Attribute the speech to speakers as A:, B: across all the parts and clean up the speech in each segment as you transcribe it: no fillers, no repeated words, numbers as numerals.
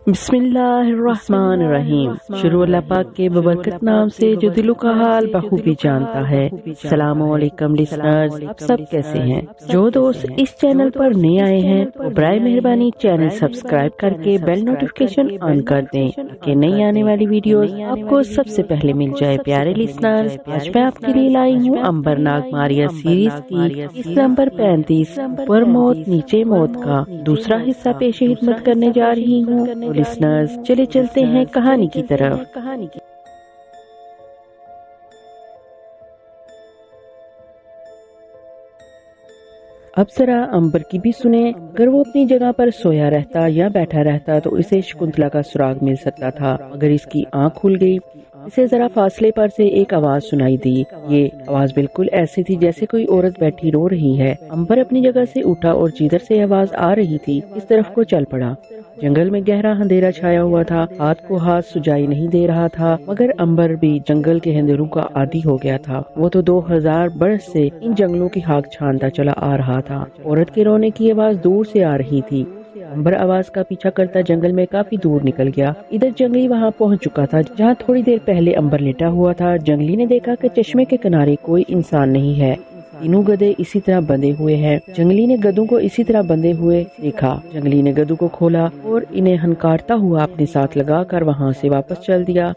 A: بسم اللہ الرحمن الرحیم۔ شروع اللہ پاک کے ببرکت نام سے جو دلوں کا حال بخوبی جانتا ہے۔ السلام علیکم لسنرز، آپ سب کیسے ہیں؟ جو دوست اس چینل پر نئے آئے ہیں وہ برائے مہربانی چینل سبسکرائب کر کے بیل نوٹیفیکیشن آن کر دیں کہ نئی آنے والی ویڈیوز آپ کو سب سے پہلے مل جائے۔ پیارے لسنرز، آج میں آپ کے لیے لائی ہوں امبر ناگ ماریا سیریز کی اس نمبر 35 پر موت نیچے موت کا دوسرا حصہ پیش خدمت کرنے جا رہی ہوں۔ لسنرز چلے چلتے ہیں کہانی کی طرف۔ اب ذرا امبر کی بھی سنیں۔ اگر وہ اپنی جگہ پر سویا رہتا یا بیٹھا رہتا تو اسے شکنتلا کا سراغ مل سکتا تھا، مگر اس کی آنکھ کھل گئی۔ اسے ذرا فاصلے پر سے ایک آواز سنائی دی۔ یہ آواز بالکل ایسی تھی جیسے کوئی عورت بیٹھی رو رہی ہے۔ امبر اپنی جگہ سے اٹھا اور جدھر سے آواز آ رہی تھی اس طرف کو چل پڑا۔ جنگل میں گہرا اندھیرا چھایا ہوا تھا، ہاتھ کو ہاتھ سجائی نہیں دے رہا تھا، مگر امبر بھی جنگل کے اندھیروں کا عادی ہو گیا تھا۔ وہ تو 2000 برس سے ان جنگلوں کی خاک چھانتا چلا آ رہا تھا۔ عورت کے رونے کی آواز دور سے آ رہی تھی۔ امبر آواز کا پیچھا کرتا جنگل میں کافی دور نکل گیا۔ ادھر جنگلی وہاں پہنچ چکا تھا جہاں تھوڑی دیر پہلے امبر لیٹا ہوا تھا۔ جنگلی نے دیکھا کہ چشمے کے کنارے کوئی انسان نہیں ہے، تینوں گدھے اسی طرح بندھے ہوئے ہیں۔ جنگلی نے گدھوں کو اسی طرح بندھے ہوئے دیکھا۔ جنگلی نے گدھوں کو کھولا اور انہیں ہنکارتا ہوا اپنے ساتھ لگا کر وہاں سے واپس چل دیا۔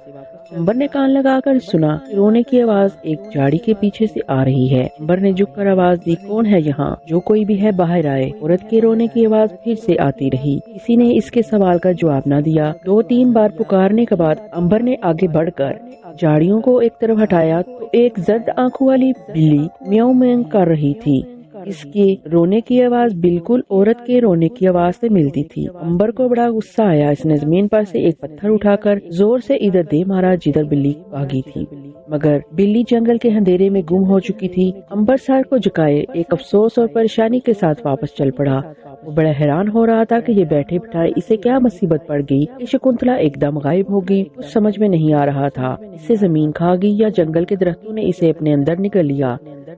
A: امبر نے کان لگا کر سنا، رونے کی آواز ایک جھاڑی کے پیچھے سے آ رہی ہے۔ امبر نے جھک کر آواز دی، کون ہے یہاں؟ جو کوئی بھی ہے باہر آئے۔ عورت کے رونے کی آواز پھر سے آتی رہی۔ کسی نے اس کے سوال کا جواب نہ دیا۔ 2-3 بار پکارنے کے بعد امبر نے آگے بڑھ کر جھاڑیوں کو ایک طرف ہٹایا تو ایک زرد آنکھوں والی بلی میاؤں میاؤں کر رہی تھی۔ اس کے رونے کی آواز بالکل عورت کے رونے کی آواز سے ملتی تھی۔ امبر کو بڑا غصہ آیا۔ اس نے زمین پر سے ایک پتھر اٹھا کر زور سے ادھر دے مارا جدھر بلی بھاگی تھی، مگر بلی جنگل کے اندھیرے میں گم ہو چکی تھی۔ امبر سر کو جھکائے ایک افسوس اور پریشانی کے ساتھ واپس چل پڑا۔ وہ بڑا حیران ہو رہا تھا کہ یہ بیٹھے بٹھائے اسے کیا مصیبت پڑ گئی کہ شکنتلا ایک دم غائب ہو گئی۔ کچھ سمجھ میں نہیں آ رہا تھا، اسے زمین کھا گئی یا جنگل کے درختوں نے اسے اپنے اندر نگل لیا۔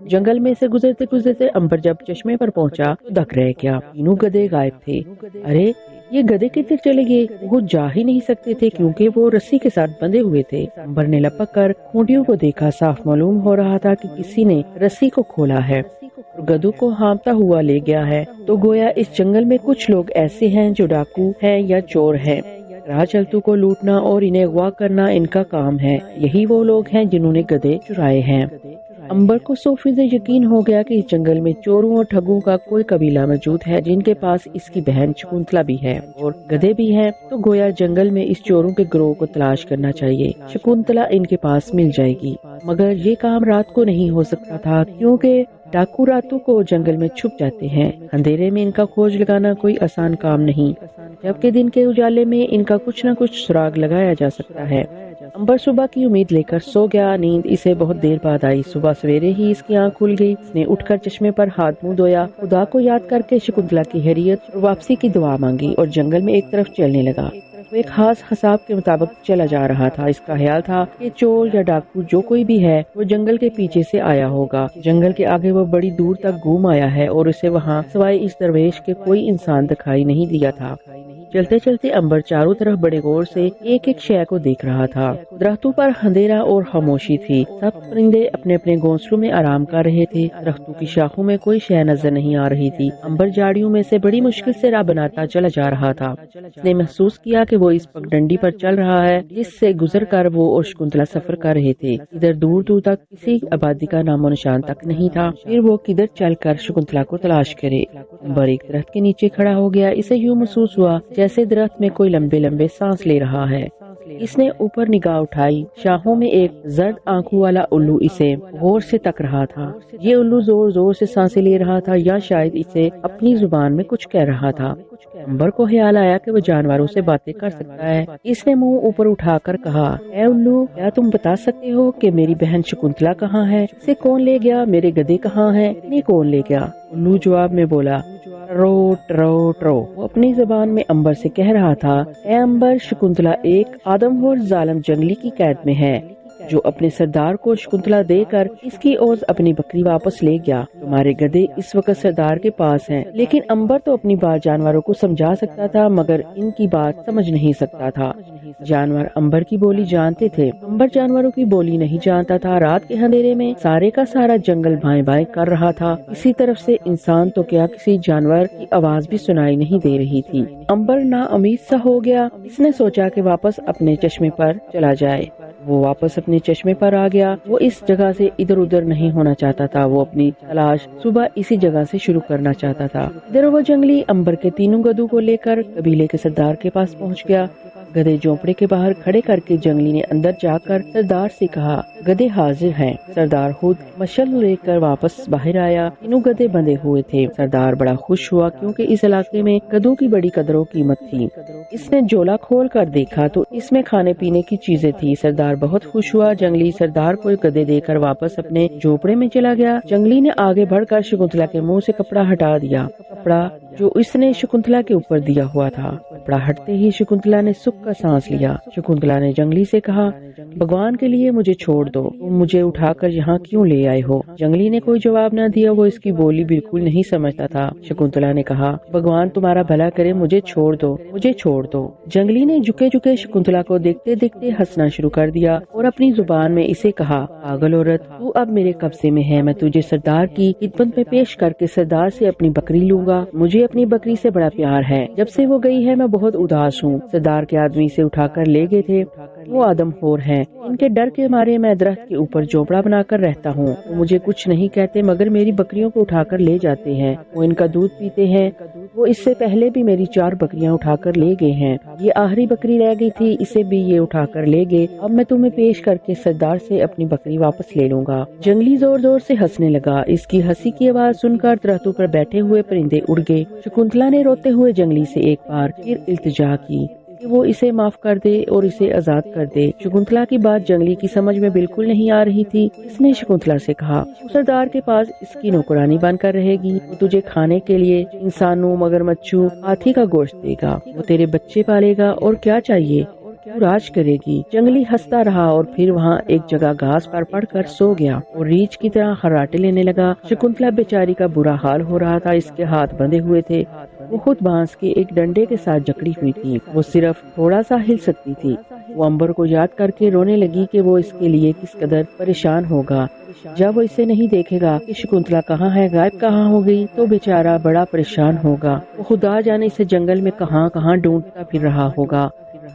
A: جنگل میں سے گزرتے گزرتے امبر جب چشمے پر پہنچا تو دک رہ گیا۔ تینوں گدھے غائب تھے۔ ارے یہ گدھے کدھر چلے گئے؟ وہ جا ہی نہیں سکتے تھے کیونکہ وہ رسی کے ساتھ بندھے ہوئے تھے۔ امبر نے لپک کر کھونٹیوں کو دیکھا۔ صاف معلوم ہو رہا تھا کہ کسی نے رسی کو کھولا ہے اور گدھوں کو ہانپتا ہوا لے گیا ہے۔ تو گویا اس جنگل میں کچھ لوگ ایسے ہیں جو ڈاکو ہیں یا چور ہیں۔ راہ چلتوں کو لوٹنا اور انہیں اغوا کرنا ان کا کام ہے۔ یہی وہ لوگ ہیں جنہوں نے گدھے چرائے ہیں۔ امبر کو 100% یقین ہو گیا کہ اس جنگل میں چوروں اور ٹھگوں کا کوئی قبیلہ موجود ہے جن کے پاس اس کی بہن شکنتلا بھی ہے اور گدھے بھی ہیں۔ تو گویا جنگل میں اس چوروں کے گروہ کو تلاش کرنا چاہیے۔ شکنتلا ان کے پاس مل جائے گی، مگر یہ کام رات کو نہیں ہو سکتا تھا کیونکہ ڈاکو راتوں کو جنگل میں چھپ جاتے ہیں۔ اندھیرے میں ان کا کھوج لگانا کوئی آسان کام نہیں، جبکہ دن کے اجالے میں ان کا کچھ نہ کچھ سراغ لگایا جا سکتا ہے۔ امبر صبح کی امید لے کر سو گیا۔ نیند اسے بہت دیر بعد آئی۔ صبح سویرے ہی اس کی آنکھ کھل گئی۔ اس نے اٹھ کر چشمے پر ہاتھ منہ دھویا، خدا کو یاد کر کے شکنتلا کی خیریت اور واپسی کی دعا مانگی اور جنگل میں ایک طرف چلنے لگا۔ وہ ایک خاص حساب کے مطابق چلا جا رہا تھا۔ اس کا خیال تھا کہ چور یا ڈاکو جو کوئی بھی ہے وہ جنگل کے پیچھے سے آیا ہوگا۔ جنگل کے آگے وہ بڑی دور تک گھوم آیا ہے اور اسے وہاں سوائے اس درویش کے کوئی انسان دکھائی نہیں دیا تھا۔ چلتے چلتے امبر چاروں طرف بڑے غور سے ایک ایک شے کو دیکھ رہا تھا۔ درختوں پر اندھیرا اور خاموشی تھی۔ سب پرندے اپنے اپنے گھونسلوں میں آرام کر رہے تھے۔ درختوں کی شاخوں میں کوئی شے نظر نہیں آ رہی تھی۔ امبر جھاڑیوں میں سے بڑی مشکل سے راہ بناتا چلا جا رہا تھا۔ اس نے محسوس کیا کہ وہ اس پگڈنڈی پر چل رہا ہے جس سے گزر کر وہ اور شکنتلا سفر کر رہے تھے۔ ادھر دور دور تک کسی آبادی کا نام و نشان تک نہیں تھا۔ پھر وہ کدھر چل کر شکنتلا کو تلاش کرے۔ امبر ایک درخت کے نیچے کھڑا ہو گیا۔ اسے یوں محسوس ہوا جیسے درخت میں کوئی لمبے لمبے سانس لے رہا ہے۔ اس نے اوپر نگاہ اٹھائی۔ شاخوں میں ایک زرد آنکھوں والا الو اسے غور سے تک رہا تھا۔ یہ الو زور زور سے سانسیں لے رہا تھا یا شاید اسے اپنی زبان میں کچھ کہہ رہا تھا۔ امبر کو خیال آیا کہ وہ جانوروں سے باتیں کر سکتا ہے۔ اس نے منہ اوپر اٹھا کر کہا، اے الو، کیا تم بتا سکتے ہو کہ میری بہن شکنتلا کہاں ہے؟ اسے کون لے گیا؟ میرے گدھے کہاں ہیں؟ انہیں کون لے گیا؟ الو جواب میں بولا، ٹرو ٹرو ٹرو۔ وہ اپنی زبان میں امبر سے کہہ رہا تھا، اے امبر، شکنتلا ایک آدم خور ظالم جنگلی کی قید میں ہے۔ جو اپنے سردار کو شکنتلا دے کر اس کی عوض اپنی بکری واپس لے گیا۔ تمہارے گدھے اس وقت سردار کے پاس ہیں۔ لیکن امبر تو اپنی بات جانوروں کو سمجھا سکتا تھا مگر ان کی بات سمجھ نہیں سکتا تھا۔ جانور امبر کی بولی جانتے تھے، امبر جانوروں کی بولی نہیں جانتا تھا۔ رات کے اندھیرے میں سارے کا سارا جنگل بھائیں بھائیں کر رہا تھا۔ اسی طرف سے انسان تو کیا کسی جانور کی آواز بھی سنائی نہیں دے رہی تھی۔ امبر نا امید سا ہو گیا۔ اس نے سوچا کہ واپس اپنے چشمے پر چلا جائے۔ وہ واپس اپنے چشمے پر آ گیا۔ وہ اس جگہ سے ادھر ادھر نہیں ہونا چاہتا تھا۔ وہ اپنی تلاش صبح اسی جگہ سے شروع کرنا چاہتا تھا۔ ادھر وہ جنگلی امبر کے تینوں گدھوں کو لے کر قبیلے کے سردار کے پاس پہنچ گیا۔ گدھے جھونپڑے کے باہر کھڑے کر کے جنگلی نے اندر جا کر سردار سے کہا، گدھے حاضر ہیں۔ سردار خود مشل لے کر واپس باہر آیا۔ تینوں گدھے بندھے ہوئے تھے۔ سردار بڑا خوش ہوا کیونکہ اس علاقے میں گدھوں کی بڑی قدر و قیمت تھی۔ اس نے جولا کھول کر دیکھا تو اس میں کھانے پینے کی چیزیں تھی۔ سردار بہت خوش ہوا۔ جنگلی سردار کو گدھے دے کر واپس اپنے جھونپڑے میں چلا گیا۔ جنگلی نے آگے بڑھ کر شکنتلا کے منہ سے کپڑا ہٹا دیا، کپڑا جو اس نے شکنتلا کے اوپر دیا ہوا تھا۔ کپڑا ہٹتے ہی شکنتلا نے سکھ کا سانس لیا۔ شکنتلا نے جنگلی سے کہا، بھگوان کے لیے مجھے چھوڑ دو، تم مجھے اٹھا کر یہاں کیوں لے آئے ہو؟ جنگلی نے کوئی جواب نہ دیا۔ وہ اس کی بولی بالکل نہیں سمجھتا تھا۔ شکنتلا نے کہا، بھگوان تمہارا بھلا کرے، مجھے چھوڑ دو، مجھے چھوڑ دو۔ جنگلی نے جھکے جھکے شکنتلا کو دیکھتے دیکھتے ہنسنا شروع کر دیا اور اپنی زبان میں اسے کہا، پاگل عورت، تو اب میرے قبضے میں ہے۔ میں تجھے سردار کی خدمت میں پیش کر کے سردار سے اپنی بکری لوں گا۔ مجھے اپنی بکری سے بڑا پیار ہے۔ جب سے وہ گئی ہے میں بہت اداس ہوں۔ سردار کے آدمی سے اٹھا کر لے گئے تھے، وہ آدم خور ہیں۔ ان کے ڈر کے مارے میں درخت کے اوپر جھونپڑا بنا کر رہتا ہوں۔ وہ مجھے کچھ نہیں کہتے مگر میری بکریوں کو اٹھا کر لے جاتے ہیں۔ وہ ان کا دودھ پیتے ہیں۔ وہ اس سے پہلے بھی میری 4 بکریاں اٹھا کر لے گئے ہیں۔ یہ آخری بکری رہ گئی تھی، اسے بھی یہ اٹھا کر لے گئے۔ اب میں تمہیں پیش کر کے سردار سے اپنی بکری واپس لے لوں گا۔ جنگلی زور زور سے ہنسنے لگا۔ اس کی ہنسی کی آواز سن کر درختوں پر بیٹھے ہوئے پرندے اڑ گئے۔ شکنتلا نے روتے ہوئے جنگلی سے ایک بار پھر التجا کی کہ وہ اسے معاف کر دے اور اسے آزاد کر دے۔ شکنتلا کی بات جنگلی کی سمجھ میں بالکل نہیں آ رہی تھی۔ اس نے شکنتلا سے کہا، سردار کے پاس اس کی نوکرانی بن کر رہے گی۔ وہ تجھے کھانے کے لیے انسانوں، مگرمچھوں، ہاتھی کا گوشت دے گا۔ وہ تیرے بچے پالے گا اور کیا چاہیے، تو راج کرے گی۔ جنگلی ہنستا رہا اور پھر وہاں ایک جگہ گھاس پر پڑ کر سو گیا اور ریچھ کی طرح خراٹے لینے لگا۔ شکنتلا بیچاری کا برا حال ہو رہا تھا۔ اس کے ہاتھ بندھے ہوئے تھے۔ وہ خود بانس کے ایک ڈنڈے کے ساتھ جکڑی ہوئی تھی۔ وہ صرف تھوڑا سا ہل سکتی تھی۔ وہ امبر کو یاد کر کے رونے لگی کہ وہ اس کے لیے کس قدر پریشان ہوگا جب وہ اسے نہیں دیکھے گا کہ شکنتلا کہاں ہے، غائب کہاں ہو گئی، تو بیچارہ بڑا پریشان ہوگا۔ وہ خدا جانے اسے جنگل میں کہاں کہاں ڈھونڈتا پھر رہا ہوگا۔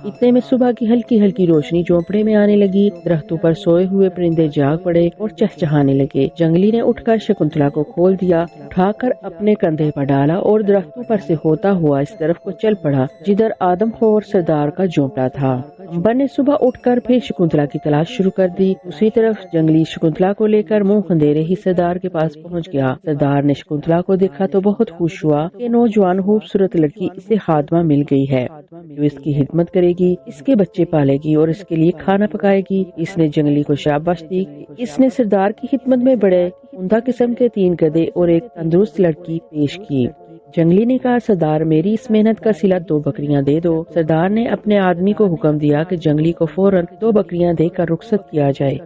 A: اتنے میں صبح کی ہلکی ہلکی روشنی جھونپڑے میں آنے لگی۔ درختوں پر سوئے ہوئے پرندے جاگ پڑے اور چہچہانے لگے۔ جنگلی نے اٹھ کر شکنتلا کو کھول دیا، اٹھا کر اپنے کندھے پر ڈالا اور درختوں پر سے ہوتا ہوا اس طرف کو چل پڑا جدھر آدم خور سردار کا جھونپڑا تھا۔ امبر نے صبح اٹھ کر پھر شکنتلا کی تلاش شروع کر دی۔ دوسری طرف جنگلی شکنتلا کو لے کر منہ اندھیرے ہی سردار کے پاس پہنچ گیا۔ سردار نے شکنتلا کو دیکھا تو بہت خوش ہوا کہ نوجوان خوبصورت لڑکی اسے خادمہ مل گئی ہے جو اس کی خدمت کرے گی، اس کے بچے پالے گی اور اس کے لیے کھانا پکائے گی۔ اس نے جنگلی کو شاباش دی کہ اس نے سردار کی خدمت میں بڑے عمدہ قسم کے 3 گدھے اور ایک تندرست لڑکی پیش کی۔ جنگلی نے کہا، سردار میری اس محنت کا صلہ 2 بکریاں دے دو۔ سردار نے اپنے آدمی کو حکم دیا کہ جنگلی کو فوراً 2 بکریاں دے کر رخصت کیا جائے۔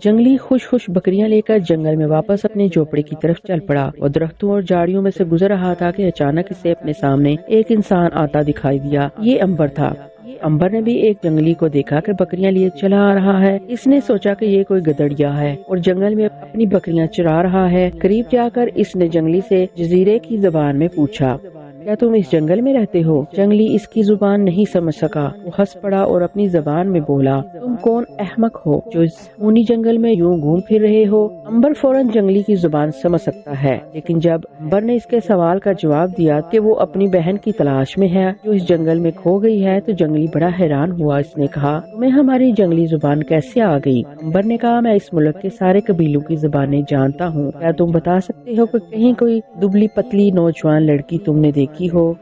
A: جنگلی خوش خوش بکریاں لے کر جنگل میں واپس اپنے جھونپڑے کی طرف چل پڑا۔ وہ درختوں اور جھاڑیوں میں سے گزر رہا تھا کہ اچانک اسے اپنے سامنے ایک انسان آتا دکھائی دیا۔ یہ امبر تھا۔ امبر نے بھی ایک جنگلی کو دیکھا کہ بکریاں لیے چلا آ رہا ہے۔ اس نے سوچا کہ یہ کوئی گدڑیا ہے اور جنگل میں اپنی بکریاں چرا رہا ہے۔ قریب جا کر اس نے جنگلی سے جزیرے کی زبان میں پوچھا، کیا تم اس جنگل میں رہتے ہو؟ جنگلی اس کی زبان نہیں سمجھ سکا۔ وہ ہنس پڑا اور اپنی زبان میں بولا، تم کون احمق ہو جو اس خونی جنگل میں یوں گھوم پھر رہے ہو؟ امبر فوراً جنگلی کی زبان سمجھ سکتا ہے، لیکن جب امبر نے اس کے سوال کا جواب دیا کہ وہ اپنی بہن کی تلاش میں ہے جو اس جنگل میں کھو گئی ہے تو جنگلی بڑا حیران ہوا۔ اس نے کہا، تمہیں ہماری جنگلی زبان کیسے آ گئی؟ امبر نے کہا، میں اس ملک کے سارے قبیلوں کی زبانیں جانتا ہوں۔ کیا تم بتا سکتے ہو کہ کہیں کوئی دبلی پتلی نوجوان لڑکی تم نے دیکھی ہو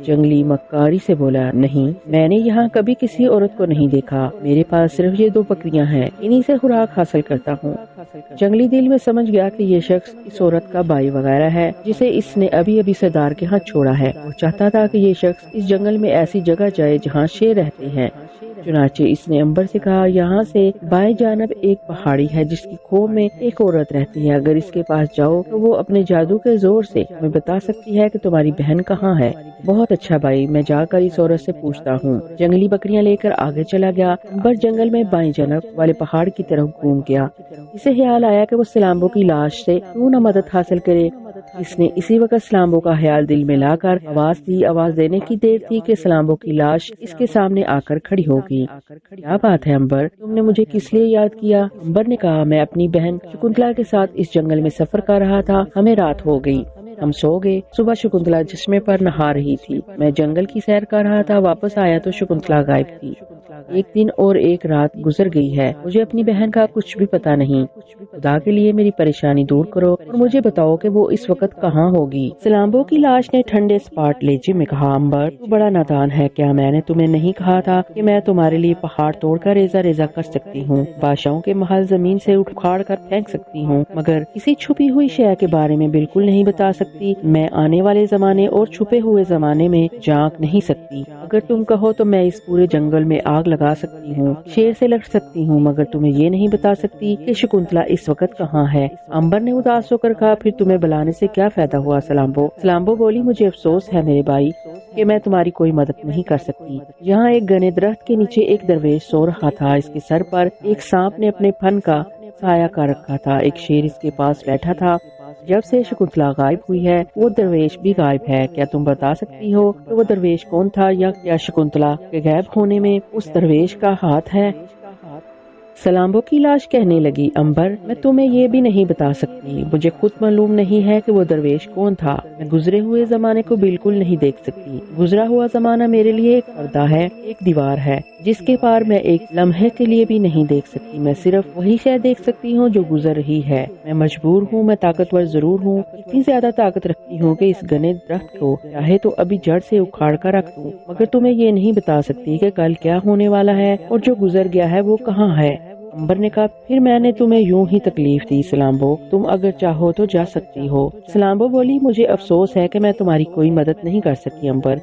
A: جنگلی مکاری سے بولا، نہیں، میں نے یہاں کبھی کسی عورت کو نہیں دیکھا، میرے پاس صرف یہ 2 بکریاں ہیں، انہی سے خوراک حاصل کرتا ہوں۔ جنگلی دل میں سمجھ گیا کہ یہ شخص اس عورت کا بھائی وغیرہ ہے جسے اس نے ابھی سردار کے ہاتھ چھوڑا ہے۔ وہ چاہتا تھا کہ یہ شخص اس جنگل میں ایسی جگہ جائے جہاں شیر رہتے ہیں۔ چنانچہ اس نے امبر سے کہا، یہاں سے بائیں جانب ایک پہاڑی ہے جس کی کھو میں ایک عورت رہتی ہے، اگر اس کے پاس جاؤ تو وہ اپنے جادو کے زور سے تمہیں بتا سکتی ہے کہ تمہاری بہن کہاں ہے۔ بہت اچھا بھائی، میں جا کر اس عورت سے پوچھتا ہوں۔ جنگلی بکریاں لے کر آگے چلا گیا۔ امبر جنگل میں بائیں جانب والے پہاڑ کی طرف گھوم گیا۔ اسے خیال آیا کہ وہ سلامبو کی لاش سے کیوں نہ مدد حاصل کرے۔ اس نے اسی وقت سلامبو کا خیال دل میں لا کر آواز دی۔ آواز دینے کی دیر تھی کہ سلامبو کی لاش اس کے سامنے آ کر کھڑی ہو گئی۔ کیا بات ہے امبر، تم نے مجھے کس لیے یاد کیا؟ امبر نے کہا، میں اپنی بہن شکنتلا کے ساتھ اس جنگل میں سفر کر رہا تھا، ہمیں رات ہو گئی، ہم سو گئے۔ صبح شکنتلا چشمے پر نہا رہی تھی، میں جنگل کی سیر کر رہا تھا، واپس آیا تو شکنتلا غائب تھی۔ 1 دن اور 1 رات گزر گئی ہے، مجھے اپنی بہن کا کچھ بھی پتا نہیں۔ خدا کے لیے میری پریشانی دور کرو اور مجھے بتاؤ کہ وہ اس وقت کہاں ہوگی۔ سلامبو کی لاش نے ٹھنڈے سپاٹ لہجے میں کہا، امبر تو بڑا نادان ہے، کیا میں نے تمہیں نہیں کہا تھا کہ میں تمہارے لیے پہاڑ توڑ کر ریزہ ریزہ کر سکتی ہوں، بادشاہوں کے محل زمین سے اکھاڑ کر پھینک سکتی ہوں، مگر کسی چھپی ہوئی شے کے بارے میں بالکل نہیں بتا سکتی۔ میں آنے والے زمانے اور چھپے ہوئے زمانے میں جھانک نہیں سکتی۔ اگر تم کہو تو میں اس پورے جنگل میں آگ لگا سکتی ہوں، شیر سے لڑ سکتی ہوں، مگر تمہیں یہ نہیں بتا سکتی کہ شکنتلا اس وقت کہاں ہے۔ امبر نے اداس ہو کر کہا، پھر تمہیں بلانے سے کیا فائدہ ہوا سلامبو؟ سلامبو بولی، مجھے افسوس ہے میرے بھائی کہ میں تمہاری کوئی مدد نہیں کر سکتی۔ یہاں ایک گھنے درخت کے نیچے ایک درویش سو رہا تھا، اس کے سر پر ایک سانپ نے اپنے پھن کا سایہ کر رکھا تھا، ایک شیر اس کے پاس بیٹھا تھا۔ جب سے شکنتلا غائب ہوئی ہے وہ درویش بھی غائب ہے، کیا تم بتا سکتی ہو کہ وہ درویش کون تھا، یا کیا شکنتلا کے غائب ہونے میں اس درویش کا ہاتھ ہے؟ سلامبو کی لاش کہنے لگی، امبر میں تمہیں یہ بھی نہیں بتا سکتی، مجھے خود معلوم نہیں ہے کہ وہ درویش کون تھا، میں گزرے ہوئے زمانے کو بالکل نہیں دیکھ سکتی، گزرا ہوا زمانہ میرے لیے ایک پردہ ہے، ایک دیوار ہے جس کے پار میں ایک لمحے کے لیے بھی نہیں دیکھ سکتی، میں صرف وہی شے دیکھ سکتی ہوں جو گزر رہی ہے، میں مجبور ہوں، میں طاقتور ضرور ہوں، اتنی زیادہ طاقت رکھتی ہوں کہ اس گھنے درخت کو چاہے تو ابھی جڑ سے اکھاڑ کر رکھ دوں، مگر تمہیں یہ نہیں بتا سکتی کہ کل کیا ہونے والا ہے اور جو گزر گیا ہے وہ کہاں ہے۔ امبر نے کہا، پھر میں نے تمہیں یوں ہی تکلیف دی سلامبو، تم اگر چاہو تو جا سکتی ہو۔ سلامبو بولی، مجھے افسوس ہے کہ میں تمہاری کوئی مدد نہیں کر سکی امبر،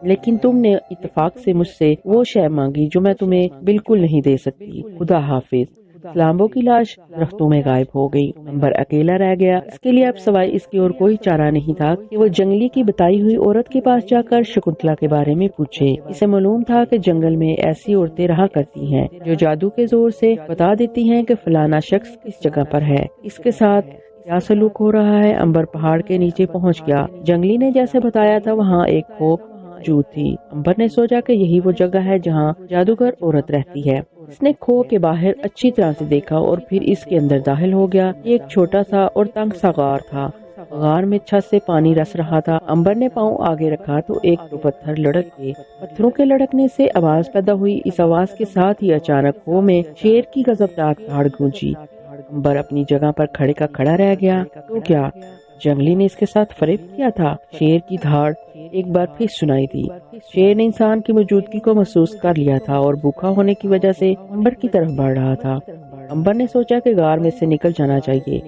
A: لیکن تم نے اتفاق سے مجھ سے وہ شے مانگی جو میں تمہیں بالکل نہیں دے سکتی، خدا حافظ۔ سلامبو کی لاش درختوں میں غائب ہو گئی، امبر اکیلا رہ گیا، اس کے لیے اب سوائے اس کی اور کوئی چارہ نہیں تھا کہ وہ جنگلی کی بتائی ہوئی عورت کے پاس جا کر شکنتلا کے بارے میں پوچھے۔ اسے معلوم تھا کہ جنگل میں ایسی عورتیں رہا کرتی ہیں جو جادو کے زور سے بتا دیتی ہیں کہ فلانا شخص کس جگہ پر ہے، اس کے ساتھ کیا سلوک ہو رہا ہے۔ امبر پہاڑ کے نیچے پہنچ گیا، جنگلی نے جیسے بتایا تھا وہاں ایک کھو موجود تھی۔ امبر نے سوچا کہ یہی وہ جگہ ہے جہاں جادوگر عورت رہتی ہے۔ اس نے کھو کے باہر اچھی طرح سے دیکھا اور پھر اس کے اندر داخل ہو گیا۔ ایک چھوٹا سا اور تنگ سا غار تھا، غار میں چھت سے پانی رس رہا تھا۔ امبر نے پاؤں آگے رکھا تو ایک دو پتھر لڑک گئے، پتھروں کے لڑکنے سے آواز پیدا ہوئی، اس آواز کے ساتھ ہی اچانک کھو میں شیر کی غضبناک دھاڑ گونجی۔ امبر اپنی جگہ پر کھڑے کا کھڑا رہ گیا، تو کیا جنگلی نے اس کے ساتھ فریب کیا تھا؟ شیر کی دھاڑ ایک بار پھر سنائی دی۔ شیر نے انسان کی موجودگی کو محسوس کر لیا تھا اور بھوکا ہونے کی وجہ سے امبر کی طرف بڑھ رہا تھا۔ امبر نے سوچا کہ غار میں سے نکل جانا چاہیے،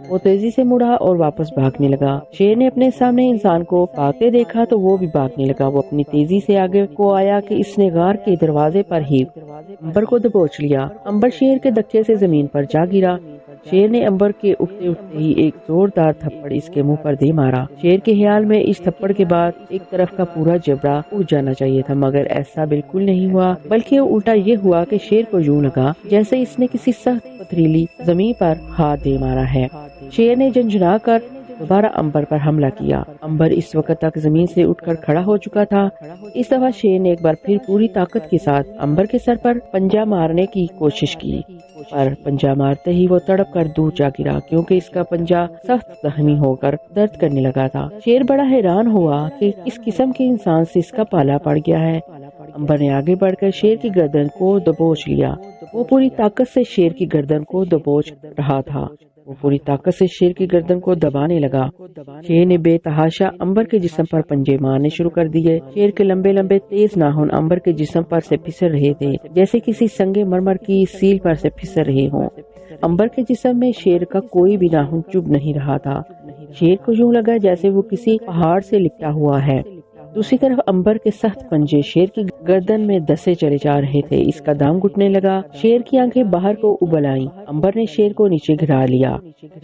A: وہ تیزی سے مڑا اور واپس بھاگنے لگا۔ شیر نے اپنے سامنے انسان کو بھاگتے دیکھا تو وہ بھی بھاگنے لگا، وہ اپنی تیزی سے آگے کو آیا کہ اس نے غار کے دروازے پر ہی امبر کو دبوچ لیا۔ امبر شیر کے دھکے سے زمین پر جا گرا۔ شیر نے امبر کے اٹھتے اٹھتے ہی ایک زوردار تھپڑ اس کے منہ پر دے مارا۔ شیر کے خیال میں اس تھپڑ کے بعد ایک طرف کا پورا جبڑا اٹھ جانا چاہیے تھا، مگر ایسا بالکل نہیں ہوا، بلکہ الٹا یہ ہوا کہ شیر کو یوں لگا جیسے اس نے کسی سخت پتھریلی زمین پر ہاتھ دے مارا ہے۔ شیر نے جھنجھنا کر دوبارہ امبر پر حملہ کیا۔ امبر اس وقت تک زمین سے اٹھ کر کھڑا ہو چکا تھا۔ اس دفعہ شیر نے ایک بار پھر پوری طاقت کے ساتھ امبر کے سر پر پنجہ مارنے کی کوشش کی، پر پنجہ مارتے ہی وہ تڑپ کر دور جا گرا، کیونکہ اس کا پنجہ سخت زخمی ہو کر درد کرنے لگا تھا۔ شیر بڑا حیران ہوا کہ اس قسم کے انسان سے اس کا پالا پڑ گیا ہے۔ امبر نے آگے بڑھ کر شیر کی گردن کو دبوچ لیا، وہ پوری طاقت سے شیر کی گردن کو دبوچ رہا تھا۔ وہ پوری طاقت سے شیر کی گردن کو دبانے لگا۔ شیر نے بے تحاشا امبر کے جسم پر پنجے مارنے شروع کر دیے۔ شیر کے لمبے لمبے تیز ناخن امبر کے جسم پر سے پھسل رہے تھے، جیسے کسی سنگ مرمر کی سیل پر سے پھسل رہے ہوں۔ امبر کے جسم میں شیر کا کوئی بھی ناخن چبھ نہیں رہا تھا۔ شیر کو یوں لگا جیسے وہ کسی پہاڑ سے لپٹا ہوا ہے۔ دوسری طرف امبر کے سخت پنجے شیر کی گردن میں دسے چلے جا رہے تھے۔ اس کا دام گھٹنے لگا۔ شیر کی آنکھیں باہر کو ابل آئیں۔ امبر نے شیر کو نیچے گرا لیا۔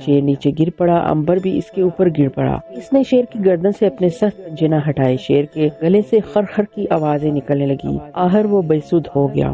A: شیر نیچے گر پڑا، امبر بھی اس کے اوپر گر پڑا۔ اس نے شیر کی گردن سے اپنے سخت پنجے نہ ہٹائے۔ شیر کے گلے سے خر خر کی آوازیں نکلنے لگی۔ آخر وہ بے سدھ ہو گیا۔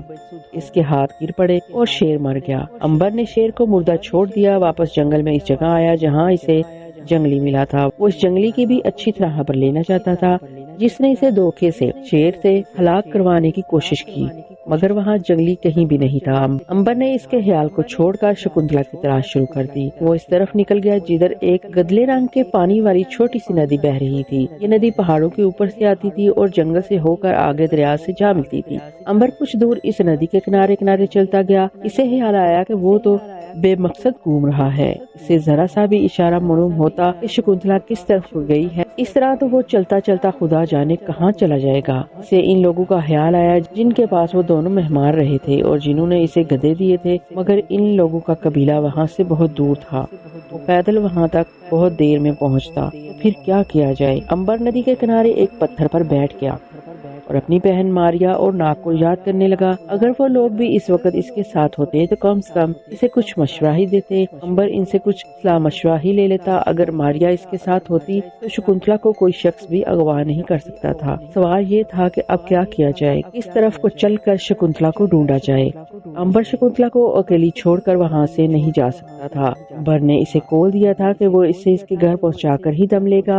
A: اس کے ہاتھ گر پڑے اور شیر مر گیا۔ امبر نے شیر کو مردہ چھوڑ دیا، واپس جنگل میں اس جگہ آیا جہاں اسے جنگلی ملا تھا۔ وہ اس جنگلی کی بھی اچھی طرح خبر لینا چاہتا تھا جس نے اسے دھوکے سے شیر سے ہلاک کروانے کی کوشش کی، مگر وہاں جنگلی کہیں بھی نہیں تھا۔ امبر نے اس کے خیال کو چھوڑ کر شکنتلا کی تلاش شروع کر دی۔ وہ اس طرف نکل گیا جدھر ایک گدلے رنگ کے پانی والی چھوٹی سی ندی بہہ رہی تھی۔ یہ ندی پہاڑوں کے اوپر سے آتی تھی اور جنگل سے ہو کر آگے دریا سے جا ملتی تھی۔ امبر کچھ دور اس ندی کے کنارے کنارے چلتا گیا۔ اسے خیال آیا کہ وہ تو بے مقصد گھوم رہا ہے، اسے ذرا سا بھی اشارہ معلوم ہوتا کہ شکنتلا کس طرف گئی ہے، اس طرح تو وہ چلتا چلتا خدا جانے کہاں چلا جائے گا۔ اسے ان لوگوں کا خیال آیا جن کے پاس وہ دونوں مہمان رہے تھے اور جنہوں نے اسے گدھے دیے تھے، مگر ان لوگوں کا قبیلہ وہاں سے بہت دور تھا۔ وہ پیدل وہاں تک بہت دیر میں پہنچتا۔ پھر کیا کیا جائے؟ امبر ندی کے کنارے ایک پتھر پر بیٹھ گیا اور اپنی بہن ماریا اور ناگ کو یاد کرنے لگا۔ اگر وہ لوگ بھی اس وقت اس کے ساتھ ہوتے تو کم سے کم اسے کچھ مشورہ ہی دیتے۔ امبر ان سے کچھ صلاح مشورہ ہی لے لیتا۔ اگر ماریا اس کے ساتھ ہوتی تو شکنتلا کو کوئی شخص بھی اغوا نہیں کر سکتا تھا۔ سوال یہ تھا کہ اب کیا کیا جائے، کس طرف کو چل کر شکنتلا کو ڈھونڈا جائے۔ امبر شکنتلا کو اکیلی چھوڑ کر وہاں سے نہیں جا سکتا تھا۔ امبر نے اسے کول دیا تھا کہ وہ اسے اس کے گھر پہنچا کر ہی دم لے گا،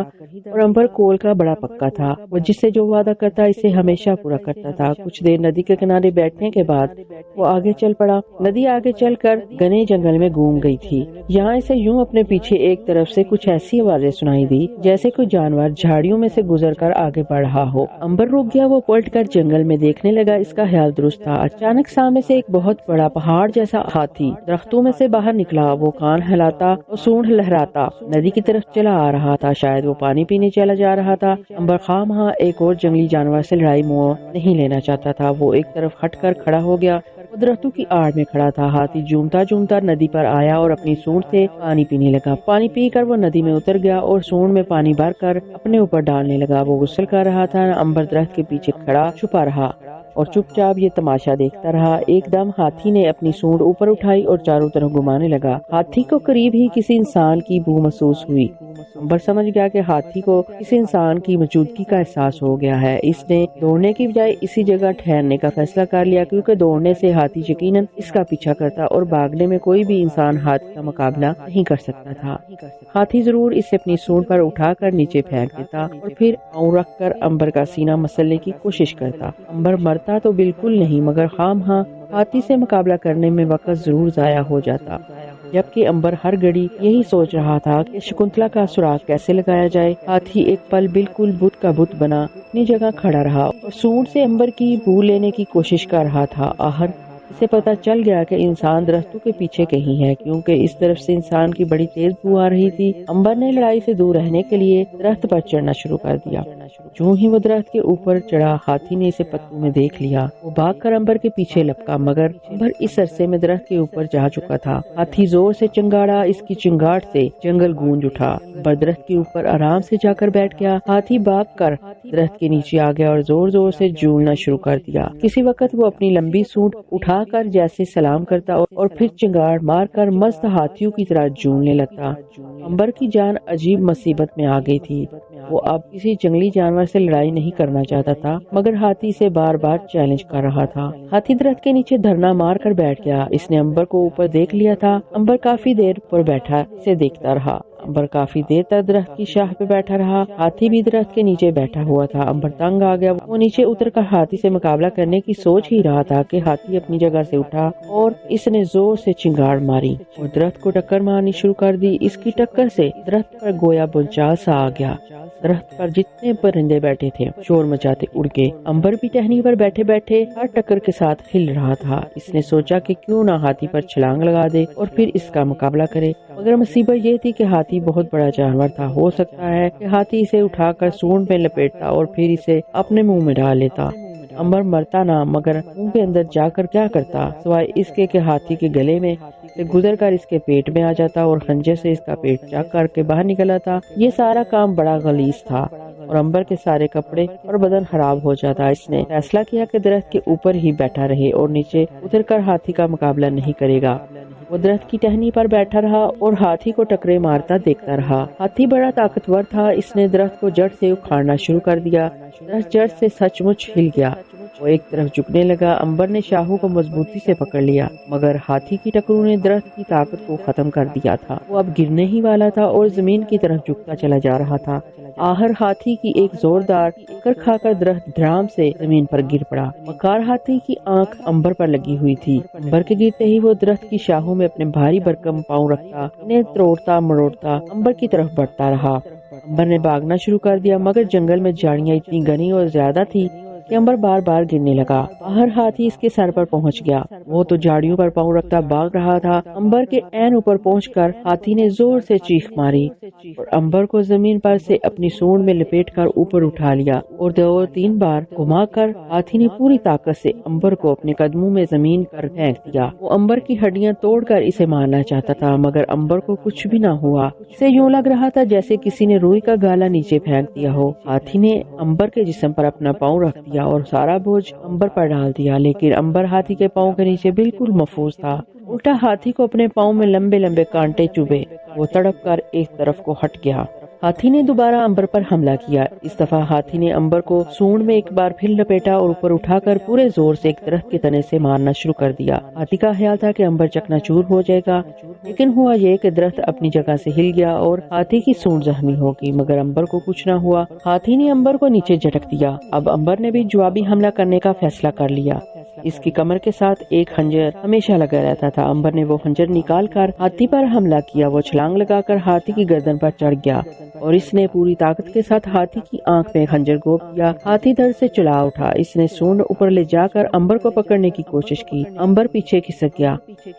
A: اور امبر کول کا بڑا پکا تھا۔ وہ جس سے جو وعدہ کرتا اسے ہمیشہ پورا کرتا تھا۔ کچھ دیر ندی کے کنارے بیٹھنے کے بعد وہ آگے چل پڑا۔ ندی آگے چل کر گھنے جنگل میں گھوم گئی تھی۔ یہاں اسے یوں اپنے پیچھے ایک طرف سے کچھ ایسی آوازیں سنائی دی جیسے کوئی جانور جھاڑیوں میں سے گزر کر آگے بڑھ رہا ہو۔ امبر رک گیا۔ وہ پلٹ کر جنگل میں دیکھنے لگا۔ اس کا خیال درست تھا۔ اچانک سامنے سے ایک بہت بڑا پہاڑ جیسا ہاتھی درختوں میں سے باہر نکلا۔ وہ کان ہلاتا اور سونڈ لہراتا ندی کی طرف چلا آ رہا تھا۔ شاید وہ پانی پینے چلا جا رہا تھا۔ امبر خواہ ایک اور جنگلی جانور سے لڑائی نہیں لینا چاہتا تھا۔ وہ ایک طرف ہٹ کر کھڑا ہو گیا۔ وہ درختوں کی آڑ میں کھڑا تھا۔ ہاتھی جومتا جومتا ندی پر آیا اور اپنی سونڈ سے پانی پینے لگا۔ پانی پی کر وہ ندی میں اتر گیا اور سونڈ میں پانی بھر کر اپنے اوپر ڈالنے لگا۔ وہ غسل کر رہا تھا۔ امبر درخت کے پیچھے کھڑا چھپا رہا اور چپ چاپ یہ تماشا دیکھتا رہا۔ ایک دم ہاتھی نے اپنی سونڈ اوپر اٹھائی اور چاروں طرف گھمانے لگا۔ ہاتھی کو قریب ہی کسی انسان کی بو محسوس ہوئی۔ امبر سمجھ گیا کہ ہاتھی کو کسی انسان کی موجودگی کا احساس ہو گیا ہے۔ اس نے دوڑنے کی بجائے اسی جگہ ٹھہرنے کا فیصلہ کر لیا، کیونکہ دوڑنے سے ہاتھی یقیناً اس کا پیچھا کرتا اور بھاگنے میں کوئی بھی انسان ہاتھی کا مقابلہ نہیں کر سکتا تھا۔ ہاتھی ضرور اسے اپنی سونڈ پر اٹھا کر نیچے پھینک دیتا اور پھر پاؤں رکھ کر امبر کا سینہ مسلنے کی کوشش کرتا۔ امبر مرتا تو بالکل نہیں، مگر خواہ ہاتھی سے مقابلہ کرنے میں وقت ضرور ضائع ہو جاتا۔ جبکہ امبر ہر گھڑی یہی سوچ رہا تھا کہ شکنتلا کا سراغ کیسے لگایا جائے۔ ہاتھی ایک پل بالکل بت کا بت بنا اپنی جگہ کھڑا رہا اور سونڈ سے امبر کی بو لینے کی کوشش کر رہا تھا۔ آخر اسے پتا چل گیا کہ انسان درختوں کے پیچھے کہیں ہے، کیونکہ اس طرف سے انسان کی بڑی تیز بو آ رہی تھی۔ امبر نے لڑائی سے دور رہنے کے لیے درخت پر چڑھنا شروع کر دیا۔ جو ہی وہ درخت کے اوپر چڑھا، ہاتھی نے اسے پتوں میں دیکھ لیا۔ وہ بھاگ کر امبر کے پیچھے لپکا، مگر امبر اس عرصے میں درخت کے اوپر جا چکا تھا۔ ہاتھی زور سے چنگاڑا، اس کی چنگاڑ سے جنگل گونج اٹھا۔ امبر درخت کے اوپر آرام سے جا کر بیٹھ گیا۔ ہاتھی بھاگ کر درخت کے نیچے آ گیا اور زور زور سے جولنا شروع کر دیا۔ کسی وقت وہ اپنی لمبی سونڈ اٹھا کر جیسے سلام کرتا اور پھر چنگاڑ مار کر مست ہاتھیوں کی طرح جولنے لگتا۔ امبر کی جان عجیب مصیبت میں آ گئی تھی۔ وہ اب کسی جنگلی جانور سے لڑائی نہیں کرنا چاہتا تھا، مگر ہاتھی سے بار بار چیلنج کر رہا تھا۔ ہاتھی درخت کے نیچے دھرنا مار کر بیٹھ گیا۔ اس نے امبر کو اوپر دیکھ لیا تھا۔ امبر کافی دیر پر بیٹھا اسے دیکھتا رہا۔ امبر کافی دیر تک درخت کی شاخ پہ بیٹھا رہا، ہاتھی بھی درخت کے نیچے بیٹھا ہوا تھا۔ امبر تنگ آ گیا، وہ نیچے اتر کر ہاتھی سے مقابلہ کرنے کی سوچ ہی رہا تھا کہ ہاتھی اپنی جگہ سے اٹھا اور اس نے زور سے چنگاڑ ماری اور درخت کو ٹکر مارنی شروع کر دی۔ اس کی ٹکر سے درخت پر گویا بھونچال سا آ گیا، درخت پر جتنے پرندے بیٹھے تھے شور مچاتے اڑ گئے۔ امبر بھی ٹہنی پر بیٹھے بیٹھے ہر ٹکر کے ساتھ ہل رہا تھا۔ اس نے سوچا کہ کیوں نہ ہاتھی پر چھلانگ لگا دے اور پھر اس کا مقابلہ کرے، مگر مصیبت یہ تھی کہ ہاتھی بہت بڑا جانور تھا، ہو سکتا ہے کہ ہاتھی اسے اٹھا کر سونڈ میں لپیٹتا اور پھر اسے اپنے منہ میں ڈال لیتا۔ امبر مرتا نہ، مگر منہ کے اندر جا کر کیا کرتا سوائے اس کے کہ ہاتھی کے گلے میں سے گزر کر اس کے پیٹ میں آ جاتا اور خنجر سے اس کا پیٹ چاک کر کے باہر نکل آتا۔ یہ سارا کام بڑا غلیظ تھا اور امبر کے سارے کپڑے اور بدن خراب ہو جاتا۔ اس نے فیصلہ کیا کہ درخت کے اوپر ہی بیٹھا رہے اور نیچے اتر کر ہاتھی کا مقابلہ نہیں کرے گا۔ وہ درخت کی ٹہنی پر بیٹھا رہا اور ہاتھی کو ٹکرے مارتا دیکھتا رہا۔ ہاتھی بڑا طاقتور تھا، اس نے درخت کو جڑ سے اکھاڑنا شروع کر دیا۔ درخت جڑ سے سچ مچ ہل گیا، وہ ایک طرف جھکنے لگا۔ امبر نے شاخوں کو مضبوطی سے پکڑ لیا، مگر ہاتھی کی ٹکروں نے درخت کی طاقت کو ختم کر دیا تھا۔ وہ اب گرنے ہی والا تھا اور زمین کی طرف جھکتا چلا جا رہا تھا۔ آخر ہاتھی کی ایک زوردار ٹکر کھا کر درخت دھڑام سے زمین پر گر پڑا۔ مکار ہاتھی کی آنکھ امبر پر لگی ہوئی تھی۔ امبر کے گرتے ہی وہ درخت کی شاخوں میں اپنے بھاری بھرکم پاؤں رکھتا، انہیں توڑتا مروڑتا امبر کی طرف بڑھتا رہا۔ امبر نے بھاگنا شروع کر دیا، مگر جنگل میں جھاڑیاں اتنی گھنی اور زیادہ تھی کہ امبر بار بار گرنے لگا۔ آخر ہاتھی اس کے سر پر پہنچ گیا، وہ تو جھاڑیوں پر پاؤں رکھتا بھاگ رہا تھا۔ امبر کے عین اوپر پہنچ کر ہاتھی نے زور سے چیخ ماری اور امبر کو زمین پر سے اپنی سونڈ میں لپیٹ کر اوپر اٹھا لیا اور 2-3 بار گھما کر ہاتھی نے پوری طاقت سے امبر کو اپنے قدموں میں زمین پر پھینک دیا۔ وہ امبر کی ہڈیاں توڑ کر اسے مارنا چاہتا تھا، مگر امبر کو کچھ بھی نہ ہوا۔ اسے یوں لگ رہا تھا جیسے کسی نے روئی کا گالا نیچے پھینک دیا ہو۔ ہاتھی نے امبر کے جسم پر اپنا پاؤں رکھ دیا اور سارا بوجھ امبر پر ڈال دیا، لیکن امبر ہاتھی کے پاؤں کے نیچے بالکل محفوظ تھا۔ الٹا ہاتھی کو اپنے پاؤں میں لمبے لمبے کانٹے چبھے، وہ تڑپ کر ایک طرف کو ہٹ گیا۔ ہاتھی نے دوبارہ امبر پر حملہ کیا۔ اس دفعہ ہاتھی نے امبر کو سونڈ میں ایک بار پھر لپیٹا اور اوپر اٹھا کر پورے زور سے ایک درخت کے تنے سے مارنا شروع کر دیا۔ ہاتھی کا خیال تھا کہ امبر چکنا چور ہو جائے گا، لیکن ہوا یہ کہ درخت اپنی جگہ سے ہل گیا اور ہاتھی کی سونڈ زخمی ہوگی، مگر امبر کو کچھ نہ ہوا۔ ہاتھی نے امبر کو نیچے جھٹک دیا۔ اب امبر نے بھی جوابی حملہ کرنے کا فیصلہ کر لیا۔ اس کی کمر کے ساتھ ایک خنجر ہمیشہ لگا رہتا تھا۔ امبر نے وہ خنجر نکال کر ہاتھی پر حملہ کیا۔ وہ چھلانگ لگا کر ہاتھی کی گردن پر چڑھ گیا اور اس نے پوری طاقت کے ساتھ ہاتھی کی آنکھ میں خنجر گوپ دیا۔ ہاتھی در سے چلا اٹھا، اس نے سونڈ اوپر لے جا کر امبر کو پکڑنے کی کوشش کی۔ امبر پیچھے کھسک گیا،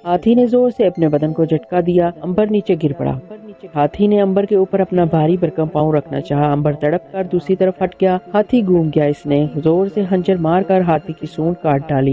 A: ہاتھی نے زور سے اپنے بدن کو جھٹکا دیا، امبر نیچے گر پڑا۔ ہاتھی نے امبر کے اوپر اپنا بھاری بھرکم پاؤں رکھنا چاہا، امبر تڑپ کر دوسری طرف ہٹ گیا، ہاتھی گھوم گیا۔ اس نے زور سے خنجر مار کر ہاتھی کی سونڈ کاٹ ڈالی،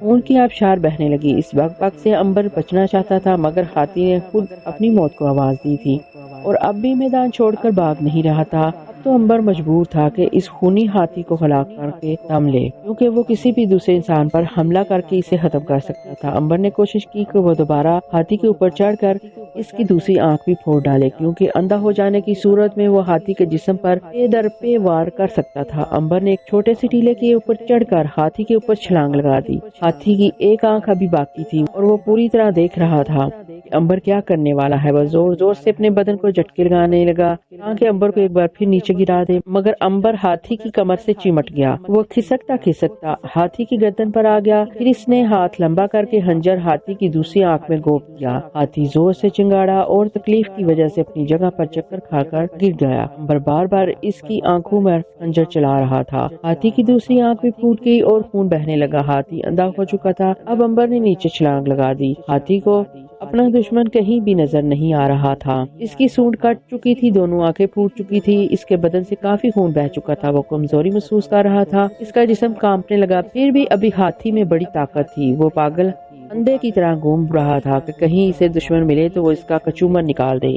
A: خون کی آبشار بہنے لگی۔ اس وقت سے امبر بچنا چاہتا تھا، مگر ہاتھی نے خود اپنی موت کو آواز دی تھی اور اب بھی میدان چھوڑ کر بھاگ نہیں رہا تھا۔ اب تو امبر مجبور تھا کہ اس خونی ہاتھی کو ہلاک کر کے دم لے، کیونکہ وہ کسی بھی دوسرے انسان پر حملہ کر کے اسے ختم کر سکتا تھا۔ امبر نے کوشش کی کہ وہ دوبارہ ہاتھی کے اوپر چڑھ کر اس کی دوسری آنکھ بھی پھوڑ ڈالے، کیونکہ اندھا ہو جانے کی صورت میں وہ ہاتھی کے جسم پر پے در پے وار کر سکتا تھا۔ امبر نے ایک چھوٹے سے ٹیلے کے اوپر چڑھ کر ہاتھی کے اوپر چھلانگ لگا دی۔ ہاتھی کی ایک آنکھ ابھی باقی تھی اور وہ پوری طرح دیکھ رہا تھا کہ امبر کیا کرنے والا ہے۔ وہ زور زور سے اپنے بدن کو جھٹکے لگانے لگا تاکہ امبر کو ایک بار پھر نیچے گرا دے، مگر امبر ہاتھی کی کمر سے چمٹ گیا۔ وہ کھسکتا کھسکتا ہاتھی کی گردن پر آ گیا، پھر اس نے ہاتھ لمبا کر کے خنجر ہاتھی کی دوسری آنکھ میں گوپ دیا۔ ہاتھی زور سے چنگاڑا اور تکلیف کی وجہ سے اپنی جگہ پر چکر کھا کر گر گیا۔ امبر بار بار اس کی آنکھوں میں خنجر چلا رہا تھا۔ ہاتھی کی دوسری آنکھ بھی پھوٹ گئی اور خون بہنے لگا۔ ہاتھی اندھا ہو چکا تھا۔ اب امبر نے نیچے چھلانگ لگا دی۔ ہاتھی کو اپنا دشمن کہیں بھی نظر نہیں آ رہا تھا۔ اس کی سونڈ کٹ چکی تھی، دونوں آنکھیں پھوٹ چکی تھی، اس کے بدن سے کافی خون بہ چکا تھا۔ وہ کمزوری محسوس کر رہا تھا، اس کا جسم کانپنے لگا، پھر بھی ابھی ہاتھی میں بڑی طاقت تھی۔ وہ پاگل اندھے کی طرح گھوم رہا تھا کہ کہیں اسے دشمن ملے تو وہ اس کا کچومر نکال دے۔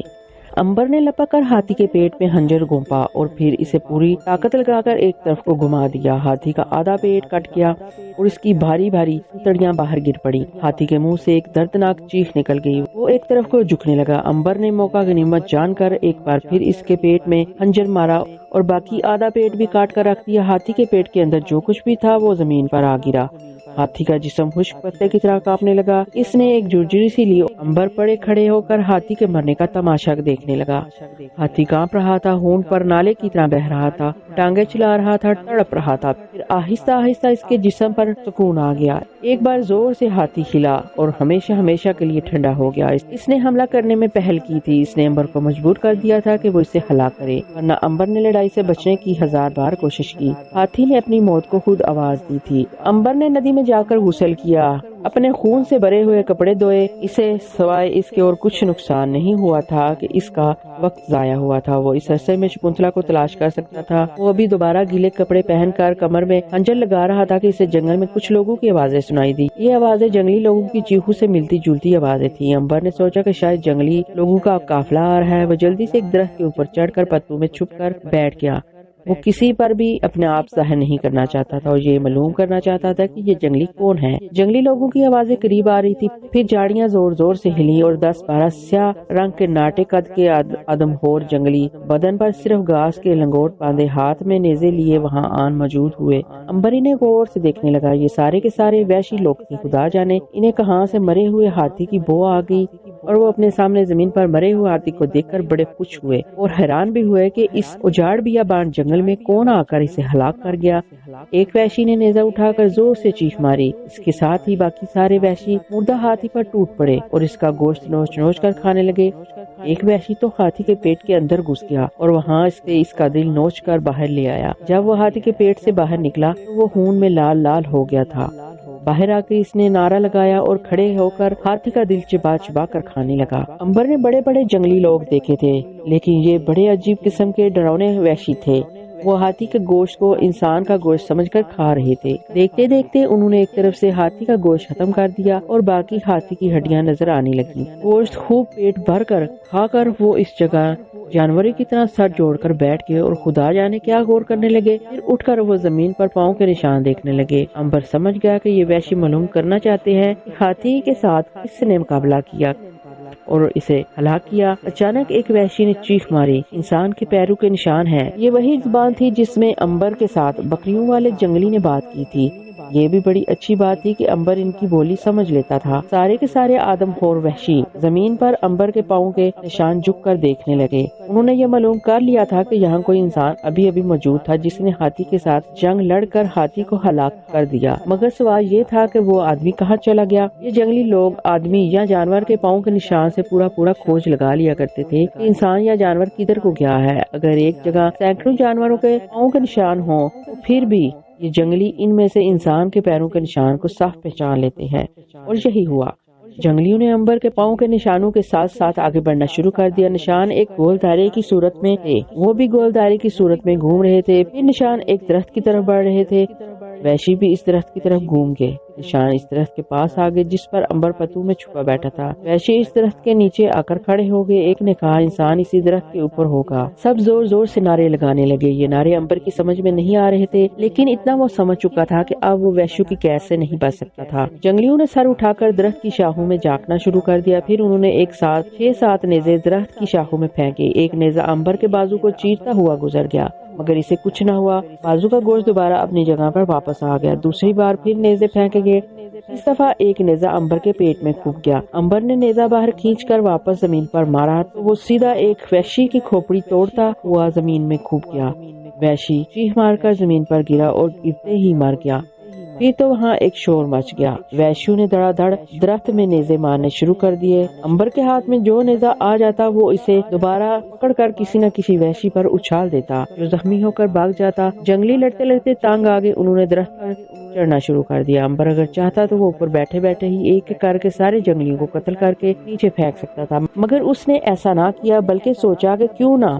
A: امبر نے لپک کر ہاتھی کے پیٹ میں خنجر گھونپا اور پھر اسے پوری طاقت لگا کر ایک طرف کو گھما دیا۔ ہاتھی کا آدھا پیٹ کٹ گیا اور اس کی بھاری بھاری تڑیاں باہر گر پڑی۔ ہاتھی کے منہ سے ایک دردناک چیخ نکل گئی، وہ ایک طرف کو جھکنے لگا۔ امبر نے موقع غنیمت جان کر ایک بار پھر اس کے پیٹ میں خنجر مارا اور باقی آدھا پیٹ بھی کاٹ کر رکھ دیا۔ ہاتھی کے پیٹ کے اندر جو کچھ بھی تھا وہ زمین پر آ گرا ہاتھی کا جسم خشک پتے کی طرح کانپنے لگا۔ اس نے ایک جرجری سی لی، امبر پر کھڑے ہو کر ہاتھی کے مرنے کا تماشا دیکھنے لگا۔ ہاتھی کانپ رہا تھا، خون پر نالے کی طرح بہہ رہا تھا، ٹانگیں چلا رہا تھا، تڑپ رہا تھا۔ پھر آہستہ آہستہ اس کے جسم پر سکون آ گیا۔ ایک بار زور سے ہاتھی ہلا اور ہمیشہ ہمیشہ کے لیے ٹھنڈا ہو گیا۔ اس نے حملہ کرنے میں پہل کی تھی، اس نے امبر کو مجبور کر دیا تھا کہ وہ اسے ہلاک کرے، ورنہ امبر نے لڑائی سے بچنے کی 1000 بار کوشش کی۔ ہاتھی نے اپنی موت کو خود آواز دی تھی۔ امبر نے ندی میں جا کر غسل کیا، اپنے خون سے بھرے ہوئے کپڑے دھوئے۔ اسے سوائے اس کے اور کچھ نقصان نہیں ہوا تھا کہ اس کا وقت ضائع ہوا تھا۔ وہ اس عرصے میں شکنتلا کو تلاش کر سکتا تھا۔ وہ ابھی دوبارہ گیلے کپڑے پہن کر کمر میں خنجر لگا رہا تھا کہ اسے جنگل میں کچھ لوگوں کی آوازیں سنائی دی۔ یہ آوازیں جنگلی لوگوں کی چیخوں سے ملتی جلتی آوازیں تھیں۔ امبر نے سوچا کہ شاید جنگلی لوگوں کا قافلہ آ رہا ہے۔ وہ جلدی سے ایک درخت کے اوپر چڑھ کر پتوں میں چھپ کر بیٹھ گیا۔ وہ کسی پر بھی اپنے آپ ظاہر نہیں کرنا چاہتا تھا اور یہ معلوم کرنا چاہتا تھا کہ یہ جنگلی کون ہے۔ جنگلی لوگوں کی آوازیں قریب آ رہی تھی، پھر جھاڑیاں زور زور سے ہلیں اور 10-12 سیاہ رنگ کے ناٹے قد کے آدمخور جنگلی بدن پر صرف گھاس کے لنگوٹ باندھے، ہاتھ میں نیزے لیے وہاں آن موجود ہوئے۔ امبر انہیں غور سے دیکھنے لگا۔ یہ سارے کے سارے وحشی لوگ تھے، خدا جانے انہیں کہاں سے مرے ہوئے ہاتھی کی بو آ گئی، اور وہ اپنے سامنے زمین پر مرے ہوئے ہاتھی کو دیکھ کر بڑے خوش ہوئے اور حیران بھی ہوئے کہ اس اجاڑ بیابان جنگل میں کون آ کر اسے ہلاک کر گیا۔ ایک وحشی نے نیزہ اٹھا کر زور سے چیخ ماری، اس کے ساتھ ہی باقی سارے وحشی مردہ ہاتھی پر ٹوٹ پڑے اور اس کا گوشت نوچ نوچ کر کھانے لگے۔ ایک وحشی تو ہاتھی کے پیٹ کے اندر گھس گیا اور وہاں سے اس کا دل نوچ کر باہر لے آیا۔ جب وہ ہاتھی کے پیٹ سے باہر نکلا تو وہ خون میں لال لال ہو گیا تھا۔ باہر آ کر اس نے نعرہ لگایا اور کھڑے ہو کر ہاتھی کا دل چبا چبا کر کھانے لگا۔ امبر نے بڑے بڑے جنگلی لوگ دیکھے تھے، لیکن یہ بڑے عجیب قسم کے ڈراونے وحشی تھے۔ وہ ہاتھی کے گوشت کو انسان کا گوشت سمجھ کر کھا رہے تھے۔ دیکھتے دیکھتے انہوں نے ایک طرف سے ہاتھی کا گوشت ختم کر دیا اور باقی ہاتھی کی ہڈیاں نظر آنے لگی۔ گوشت خوب پیٹ بھر کر کھا کر وہ اس جگہ جانوری کی طرح سر جوڑ کر بیٹھ گئے اور خدا جانے کیا غور کرنے لگے۔ پھر اٹھ کر وہ زمین پر پاؤں کے نشان دیکھنے لگے۔ امبر سمجھ گیا کہ یہ وحشی معلوم کرنا چاہتے ہیں کہ ہاتھی کے ساتھ کس نے مقابلہ کیا اور اسے ہلاک کیا۔ اچانک ایک وحشی نے چیخ ماری، انسان کے پیروں کے نشان ہیں۔ یہ وہی زبان تھی جس میں امبر کے ساتھ بکریوں والے جنگلی نے بات کی تھی۔ یہ بھی بڑی اچھی بات تھی کہ امبر ان کی بولی سمجھ لیتا تھا۔ سارے کے سارے آدم خور وحشی زمین پر امبر کے پاؤں کے نشان جھک کر دیکھنے لگے۔ انہوں نے یہ معلوم کر لیا تھا کہ یہاں کوئی انسان ابھی موجود تھا جس نے ہاتھی کے ساتھ جنگ لڑ کر ہاتھی کو ہلاک کر دیا، مگر سوال یہ تھا کہ وہ آدمی کہاں چلا گیا۔ یہ جنگلی لوگ آدمی یا جانور کے پاؤں کے نشان سے پورا کھوج لگا لیا کرتے تھے کہ انسان یا جانور کدھر کو گیا ہے۔ اگر ایک جگہ سینکڑوں جانوروں کے پاؤں کے نشان ہوں تو پھر بھی یہ جنگلی ان میں سے انسان کے پیروں کے نشان کو صاف پہچان لیتے ہیں، اور یہی ہوا۔ جنگلیوں نے امبر کے پاؤں کے نشانوں کے ساتھ ساتھ آگے بڑھنا شروع کر دیا۔ نشان ایک گول دائرے کی صورت میں تھے، وہ بھی گول دائرے کی صورت میں گھوم رہے تھے۔ پھر نشان ایک درخت کی طرف بڑھ رہے تھے، وحشی بھی اس درخت کی طرف گھوم گئے۔ نشان اس درخت کے پاس آ گئے جس پر امبر پتوں میں چھپا بیٹھا تھا۔ وحشی اس درخت کے نیچے آ کر کھڑے ہو گئے۔ ایک نے کہا، انسان اسی درخت کے اوپر ہوگا۔ سب زور زور سے نعرے لگانے لگے۔ یہ نعرے امبر کی سمجھ میں نہیں آ رہے تھے، لیکن اتنا وہ سمجھ چکا تھا کہ اب وہ وحشیوں کی قید سے نہیں بچ سکتا تھا۔ جنگلیوں نے سر اٹھا کر درخت کی شاخوں میں جھانکنا شروع کر دیا۔ پھر انہوں نے ایک ساتھ 6-7 نیزے درخت کی شاخوں میں پھینکے۔ ایک نیزہ امبر کے بازو کو چیرتا ہوا گزر گیا، مگر اسے کچھ نہ ہوا۔ بازو کا گوشت دوبارہ اپنی جگہ پر واپس آ گیا۔ دوسری بار پھر نیزے پھینکے گئے۔ اس دفعہ ایک نیزہ امبر کے پیٹ میں پھونک گیا۔ امبر نے نیزہ باہر کھینچ کر واپس زمین پر مارا تو وہ سیدھا ایک وحشی کی کھوپڑی توڑتا ہوا زمین میں کھپ گیا۔ وحشی چیخ مار کر زمین پر گرا اور گرتے ہی مر گیا۔ پھر تو وہاں ایک شور مچ گیا۔ وحشیوں نے دڑا دڑ درخت میں نیزے مارنے شروع کر دیے۔ امبر کے ہاتھ میں جو نیزہ آ جاتا وہ اسے دوبارہ پکڑ کر کسی نہ کسی وحشی پر اچھال دیتا جو زخمی ہو کر بھاگ جاتا۔ جنگلی لڑتے لڑتے تانگ آگے، انہوں نے درخت پر چڑھنا شروع کر دیا۔ امبر اگر چاہتا تو وہ اوپر بیٹھے بیٹھے ہی ایک ایک کر کے سارے جنگلیوں کو قتل کر کے نیچے پھینک سکتا تھا، مگر اس نے ایسا نہ کیا، بلکہ سوچا کہ کیوں نہ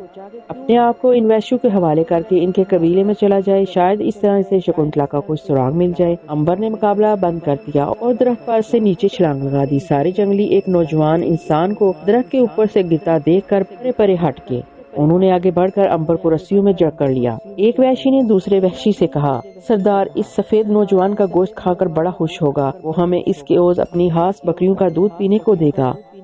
A: اپنے آپ کو ان وحشیوں کے حوالے کر کے ان کے قبیلے میں چلا جائے، شاید اس طرح سے شکنتلا کا کوئی سراغ مل جائے۔ امبر نے مقابلہ بند کر دیا اور درخت پر سے نیچے چھلانگ لگا دی۔ سارے جنگلی ایک نوجوان انسان کو درخت کے اوپر سے گرتا دیکھ کر پرے پرے ہٹ گئے۔ انہوں نے آگے بڑھ کر امبر کو رسیوں میں جکڑ لیا۔ ایک وحشی نے دوسرے وحشی سے کہا، سردار اس سفید نوجوان کا گوشت کھا کر بڑا خوش ہوگا، وہ ہمیں اس کے عوض اپنی خاص بکریوں کا دودھ پینے کو دے گا۔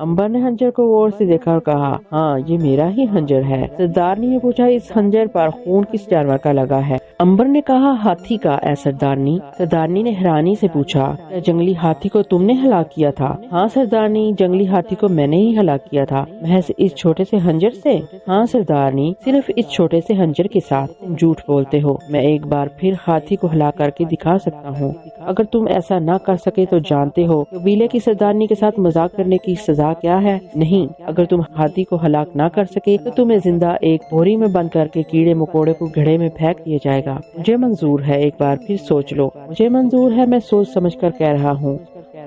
A: امبر نے خنجر کو غور سے دیکھا اور کہا ہاں یہ میرا ہی خنجر ہے۔ سردارنی نے پوچھا اس خنجر پر خون کس جانور کا لگا ہے؟ امبر نے کہا ہاتھی کا اے سردارنی۔ سردارنی نے حیرانی سے پوچھا کیا جنگلی ہاتھی کو تم نے ہلاک کیا تھا؟ ہاں سردارنی، جنگلی ہاتھی کو میں نے ہی ہلاک کیا تھا۔ محض اس چھوٹے سے خنجر سے؟ ہاں سردارنی، صرف اس چھوٹے سے خنجر کے ساتھ۔ تم جھوٹ بولتے ہو، میں ایک بار پھر ہاتھی کو ہلاک کر کے دکھا سکتا ہوں۔ اگر تم ایسا نہ کر سکے تو جانتے ہو قبیلے کی سردارنی کے ساتھ مذاق کرنے کی سزا کیا ہے؟ نہیں، اگر تم ہاتھی کو ہلاک نہ کر سکے تو تمہیں زندہ ایک بوری میں بند کر کے کیڑے مکوڑے کو گڑھے میں پھینک دیا جائے گا۔ مجھے منظور ہے، ایک بار پھر سوچ لو۔ مجھے منظور ہے، میں سوچ سمجھ کر کہہ رہا ہوں۔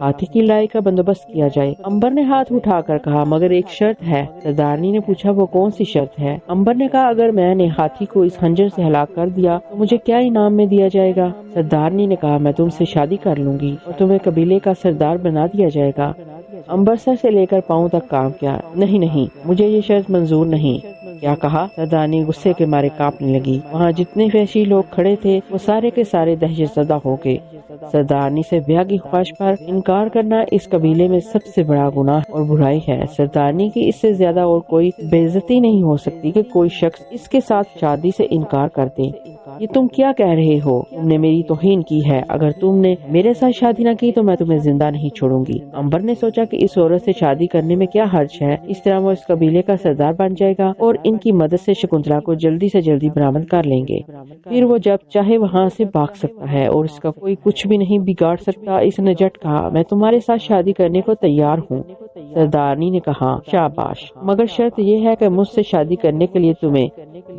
A: ہاتھی کی لڑائی کا بندوبست کیا جائے۔ امبر نے ہاتھ اٹھا کر کہا مگر ایک شرط ہے۔ سردارنی نے پوچھا وہ کون سی شرط ہے؟ امبر نے کہا اگر میں نے ہاتھی کو اس خنجر سے ہلاک کر دیا تو مجھے کیا انعام میں دیا جائے گا؟ سردارنی نے کہا میں تم سے شادی کر لوں گی اور تمہیں قبیلے کا سردار بنا دیا جائے گا۔ امبر سر سے لے کر پاؤں تک کام کیا۔ نہیں نہیں، مجھے یہ شرط منظور نہیں۔ کیا کہا؟ سردارنی غصے کے مارے کانپنے لگی۔ وہاں جتنے وحشی لوگ کھڑے تھے وہ سارے کے سارے دہشت زدہ ہو گئے۔ سردارنی سے بیاہ کی خواہش پر انکار کرنا اس قبیلے میں سب سے بڑا گناہ اور برائی ہے۔ سردارنی کی اس سے زیادہ اور کوئی بے عزتی نہیں ہو سکتی کہ کوئی شخص اس کے ساتھ شادی سے انکار کر دے۔ یہ تم کیا کہہ رہے ہو؟ تم نے میری توہین کی ہے۔ اگر تم نے میرے ساتھ شادی نہ کی تو میں تمہیں زندہ نہیں چھوڑوں گی۔ امبر نے سوچا کہ اس عورت سے شادی کرنے میں کیا حرج ہے، اس طرح وہ اس قبیلے کا سردار بن جائے گا اور ان کی مدد سے شکنتلا کو جلدی سے جلدی برآمد کر لیں گے۔ پھر وہ جب چاہے وہاں سے بھاگ سکتا ہے اور اس کا کوئی کچھ بھی نہیں بگاڑ سکتا۔ اس نے جھٹ کہا میں تمہارے ساتھ شادی کرنے کو تیار ہوں۔ سردارنی نے کہا شاباش، مگر شرط یہ ہے کہ مجھ سے شادی کرنے کے لیے تمہیں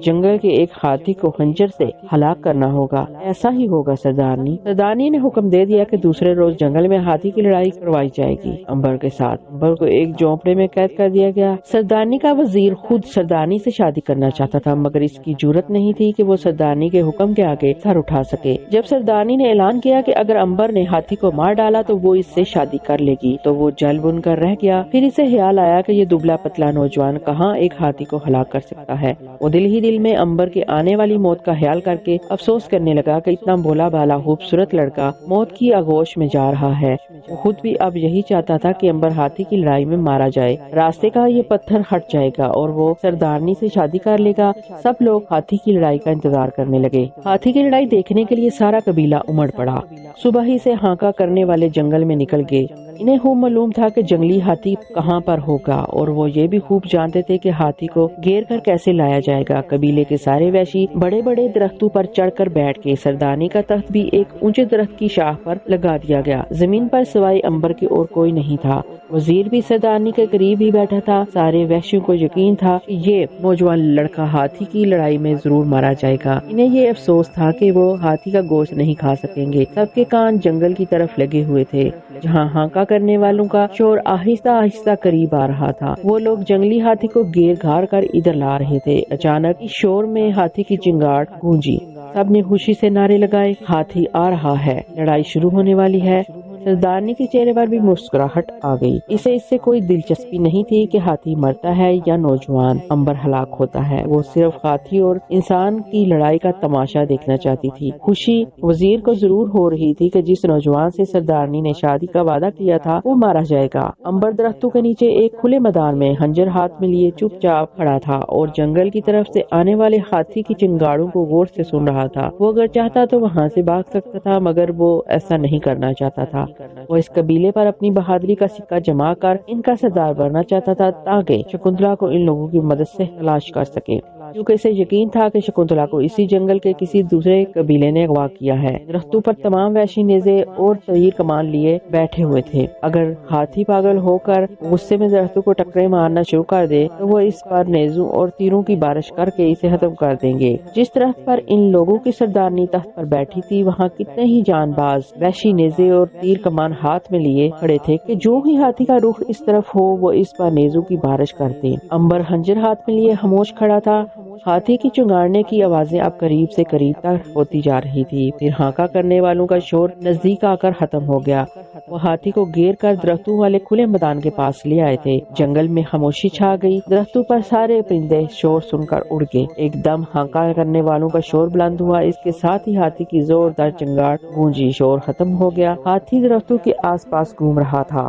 A: جنگل کے ایک ہاتھی کو خنجر سے ہلاک کرنا ہوگا۔ ایسا ہی ہوگا سردارنی۔ سردارنی نے حکم دے دیا کہ دوسرے روز جنگل میں ہاتھی کی لڑائی کروائی جائے گی۔ امبر کے ساتھ امبر کو ایک جھونپڑے میں قید کر دیا گیا۔ سردارنی کا وزیر خود سردارنی سے شادی کرنا چاہتا تھا مگر اس کی جرأت نہیں تھی کہ وہ سردارنی کے حکم کے آگے سر اٹھا سکے۔ جب سردارنی نے اعلان کیا کہ اگر امبر نے ہاتھی کو مار ڈالا تو وہ اس سے شادی کر لے گی تو وہ جل بن کر رہ گیا۔ پھر اسے خیال آیا کہ یہ دبلا پتلا نوجوان کہاں ایک ہاتھی کو ہلاک کر سکتا ہے۔ وہ دل ہی دل میں امبر کے آنے والی موت کا خیال کر کے افسوس کرنے لگا کہ اتنا بھولا بھالا خوبصورت لڑکا موت کی آغوش میں جا رہا ہے۔ وہ خود بھی اب یہی چاہتا تھا کہ امبر ہاتھی کی لڑائی میں مارا جائے، راستے کا یہ پتھر ہٹ جائے گا اور وہ سردارنی سے شادی کر لے گا۔ سب لوگ ہاتھی کی لڑائی کا انتظار کرنے لگے۔ ہاتھی کی لڑائی دیکھنے کے لیے سارا قبیلہ امڑ پڑا۔ صبح ہی سے ہانکا کرنے والے جنگل میں نکل گئے۔ انہیں خوب معلوم تھا کہ جنگلی ہاتھی کہاں پر ہوگا اور وہ یہ بھی خوب جانتے تھے کہ ہاتھی کو گھیر کر کیسے لایا جائے گا۔ قبیلے کے سارے وحشی بڑے بڑے درختوں پر چڑھ کر بیٹھ کے سردارنی کا تخت بھی ایک اونچے درخت کی شاخ پر لگا دیا گیا۔ زمین پر سوائے امبر کے اور کوئی نہیں تھا۔ وزیر بھی سردارنی کے قریب ہی بیٹھا تھا۔ سارے وحشیوں کو یقین تھا کہ یہ نوجوان لڑکا ہاتھی کی لڑائی میں ضرور مارا جائے گا۔ انہیں یہ افسوس تھا کہ وہ ہاتھی کا گوشت نہیں کھا سکیں گے۔ سب کے کان جنگل کی طرف لگے ہوئے تھے جہاں ہانکا کرنے والوں کا شور آہستہ آہستہ قریب آ رہا تھا۔ وہ لوگ جنگلی ہاتھی کو گھیر گھار کر ادھر لا رہے تھے۔ اچانک اس شور میں ہاتھی کی چنگاڑ گونجی۔ سب نے خوشی سے نعرے لگائے ہاتھی آ رہا ہے، لڑائی شروع ہونے والی ہے۔ سردارنی کے چہرے پر بھی مسکراہٹ آ گئی۔ اسے اس سے کوئی دلچسپی نہیں تھی کہ ہاتھی مرتا ہے یا نوجوان امبر ہلاک ہوتا ہے۔ وہ صرف ہاتھی اور انسان کی لڑائی کا تماشا دیکھنا چاہتی تھی۔ خوشی وزیر کو ضرور ہو رہی تھی کہ جس نوجوان سے سردارنی نے شادی کا وعدہ کیا تھا وہ مارا جائے گا۔ امبر درختوں کے نیچے ایک کھلے میدان میں خنجر ہاتھ میں لیے چپ چاپ کھڑا تھا اور جنگل کی طرف سے آنے والے ہاتھی کی چنگاڑوں کو غور سے سن رہا تھا۔ وہ اگر چاہتا تو وہاں سے بھاگ سکتا تھا مگر وہ ایسا نہیں کرنا چاہتا تھا۔ وہ اس قبیلے پر اپنی بہادری کا سکہ جما کر ان کا سردار بننا چاہتا تھا تاکہ شکنتلا کو ان لوگوں کی مدد سے تلاش کر سکے، کیونکہ اسے یقین تھا کہ شکنتلا کو اسی جنگل کے کسی دوسرے قبیلے نے اغوا کیا ہے۔ درختوں پر تمام وحشی نیزے اور تیر کمان لیے بیٹھے ہوئے تھے۔ اگر ہاتھی پاگل ہو کر غصے میں درختوں کو ٹکرے مارنا شروع کر دے تو وہ اس پر نیزوں اور تیروں کی بارش کر کے اسے ختم کر دیں گے۔ جس درخت پر ان لوگوں کی سردارنی تخت پر بیٹھی تھی وہاں کتنے ہی جان باز وحشی نیزے اور تیر کمان ہاتھ میں لیے کھڑے تھے کہ جو ہی ہاتھی کا رخ اس طرف ہو وہ اس پر نیزوں کی بارش کرتے۔ امبر خنجر ہاتھ میں لیے خاموش کھڑا تھا۔ ہاتھی کی چنگاڑنے کی آوازیں اب قریب سے قریب تک ہوتی جا رہی تھی۔ پھر ہانکا کرنے والوں کا شور نزدیک آ کر ختم ہو گیا۔ وہ ہاتھی کو گھیر کر درختوں والے کھلے میدان کے پاس لے آئے تھے۔ جنگل میں خاموشی چھا گئی۔ درختوں پر سارے پرندے شور سن کر اڑ گئے۔ ایک دم ہانکا کرنے والوں کا شور بلند ہوا، اس کے ساتھ ہی ہاتھی کی زوردار چنگاڑ گونجی۔ شور ختم ہو گیا۔ ہاتھی درختوں کے آس پاس گھوم رہا تھا۔